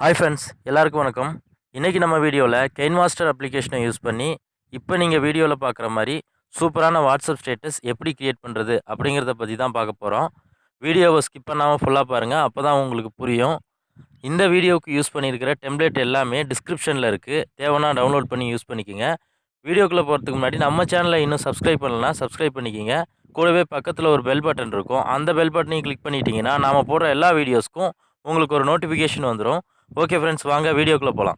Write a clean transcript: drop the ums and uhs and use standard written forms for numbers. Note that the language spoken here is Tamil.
ஹாய் ஃப்ரெண்ட்ஸ், எல்லாருக்கும் வணக்கம். இன்றைக்கி நம்ம வீடியோவில் கெயின்மாஸ்டர் அப்ளிகேஷனை யூஸ் பண்ணி இப்போ நீங்கள் வீடியோவில் பார்க்குற மாதிரி சூப்பரான வாட்ஸ்அப் ஸ்டேட்டஸ் எப்படி க்ரியேட் பண்ணுறது அப்படிங்கிறத பற்றி தான் பார்க்க போகிறோம். வீடியோவை ஸ்கிப் பண்ணாமல் ஃபுல்லாக பாருங்கள், அப்போ தான் உங்களுக்கு புரியும். இந்த வீடியோவுக்கு யூஸ் பண்ணியிருக்கிற டெம்ப்ளேட் எல்லாமே டிஸ்கிரிப்ஷனில் இருக்குது, தேவைன்னா டவுன்லோட் பண்ணி யூஸ் பண்ணிக்கோங்க. வீடியோக்குள்ளே போகிறதுக்கு முன்னாடி நம்ம சேனலை இன்னும் சப்ஸ்கிரைப் பண்ணலன்னா சப்ஸ்கிரைப் பண்ணிக்கோங்க. கூடவே பக்கத்தில் ஒரு பெல் பட்டன் இருக்கும், அந்த பெல் பட்டனையும் கிளிக் பண்ணிட்டீங்கன்னா நாம் போடுற எல்லா வீடியோஸ்க்கும் உங்களுக்கு ஒரு நோட்டிஃபிகேஷன் வந்துடும். ஓகே ஃப்ரெண்ட்ஸ், வாங்க வீடியோக்குள்ளே போகலாம்.